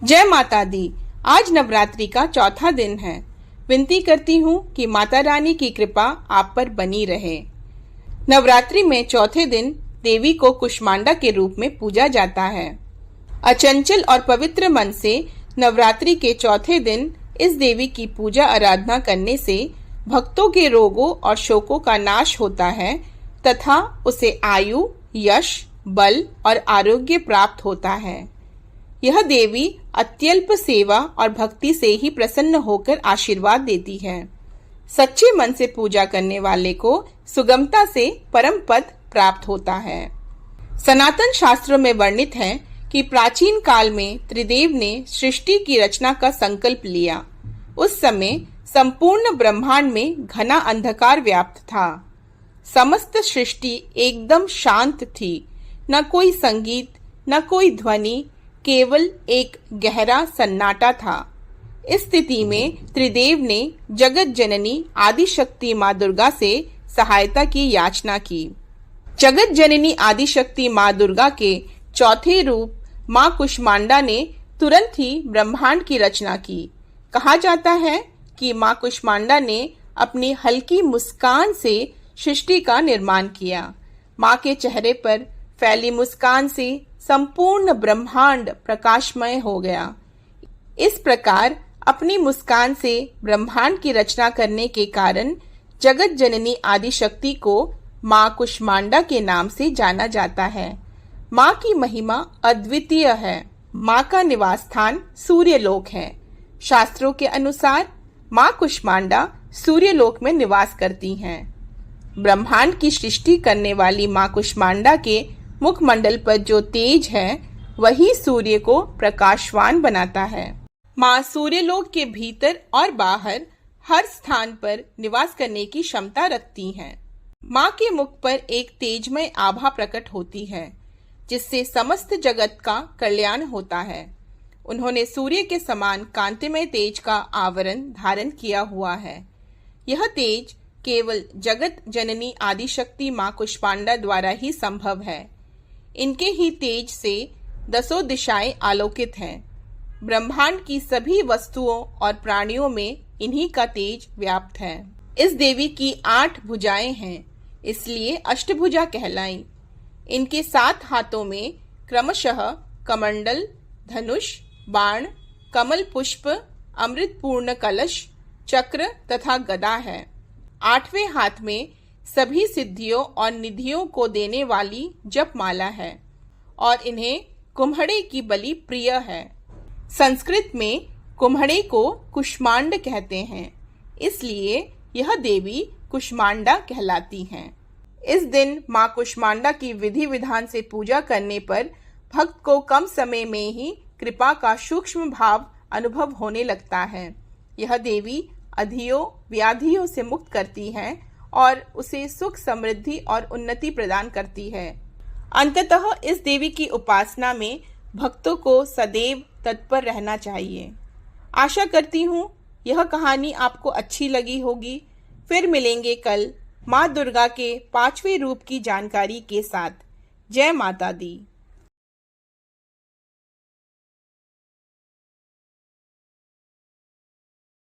जय माता दी। आज नवरात्रि का चौथा दिन है। विनती करती हूँ कि माता रानी की कृपा आप पर बनी रहे। नवरात्रि में चौथे दिन देवी को कुष्मांडा के रूप में पूजा जाता है। अचंचल और पवित्र मन से नवरात्रि के चौथे दिन इस देवी की पूजा आराधना करने से भक्तों के रोगों और शोकों का नाश होता है तथा उसे आयु, यश, बल और आरोग्य प्राप्त होता है। यह देवी अत्यल्प सेवा और भक्ति से ही प्रसन्न होकर आशीर्वाद देती है। सच्चे मन से पूजा करने वाले को सुगमता से परम पद प्राप्त होता है। सनातन शास्त्रों में वर्णित है कि प्राचीन काल में त्रिदेव ने सृष्टि की रचना का संकल्प लिया। उस समय संपूर्ण ब्रह्मांड में घना अंधकार व्याप्त था। समस्त सृष्टि एकदम शांत थी। न कोई संगीत, न कोई ध्वनि, केवल एक गहरा सन्नाटा था। इस स्थिति में त्रिदेव ने जगत जननी आदिशक्ति माँ दुर्गा से सहायता की याचना की। जगत जननी आदिशक्ति माँ दुर्गा के चौथे रूप माँ कुष्मांडा ने तुरंत ही ब्रह्मांड की रचना की। कहा जाता है कि माँ कुष्मांडा ने अपनी हल्की मुस्कान से सृष्टि का निर्माण किया। माँ के चेहरे पर फैली मुस्कान से संपूर्ण ब्रह्मांड प्रकाशमय हो गया। इस प्रकार अपनी मुस्कान से ब्रह्मांड की रचना करने के कारण जगत जननी आदिशक्ति को माँ कुष्मांडा के नाम से जाना जाता है। माँ की महिमा अद्वितीय है। माँ का निवास स्थान सूर्यलोक है। शास्त्रों के अनुसार माँ कुष्मांडा सूर्यलोक में निवास करती हैं। ब्रह्मांड की सृष्टि करने वाली माँ कुष्मांडा के मुखमंडल पर जो तेज है वही सूर्य को प्रकाशवान बनाता है। माँ सूर्यलोक के भीतर और बाहर हर स्थान पर निवास करने की क्षमता रखती हैं। माँ के मुख पर एक तेजमय आभा प्रकट होती है जिससे समस्त जगत का कल्याण होता है। उन्होंने सूर्य के समान कांतिमय तेज का आवरण धारण किया हुआ है। यह तेज केवल जगत जननी आदिशक्ति माँ कुष्मांडा द्वारा ही संभव है। इनके ही तेज से 10 दिशाएं आलोकित हैं। ब्रह्मांड की सभी वस्तुओं और प्राणियों में इन्हीं का तेज व्याप्त है। इस देवी की 8 भुजाएं हैं, इसलिए अष्टभुजा कहलाई। इनके 7 हाथों में क्रमशः कमंडल, धनुष, बाण, कमल पुष्प, अमृतपूर्ण कलश, चक्र तथा गदा है। 8वें हाथ में सभी सिद्धियों और निधियों को देने वाली जपमाला है और इन्हें कुम्हड़े की बलि प्रिय है। संस्कृत में कुम्हड़े को कुष्मांड कहते हैं, इसलिए यह देवी कुष्मांडा कहलाती हैं। इस दिन माँ कुष्मांडा की विधि विधान से पूजा करने पर भक्त को कम समय में ही कृपा का सूक्ष्म भाव अनुभव होने लगता है। यह देवी अधियों व्याधियों से मुक्त करती है और उसे सुख, समृद्धि और उन्नति प्रदान करती है। अंततः इस देवी की उपासना में भक्तों को सदैव तत्पर रहना चाहिए। आशा करती हूँ यह कहानी आपको अच्छी लगी होगी। फिर मिलेंगे कल माँ दुर्गा के 5वें रूप की जानकारी के साथ। जय माता दी।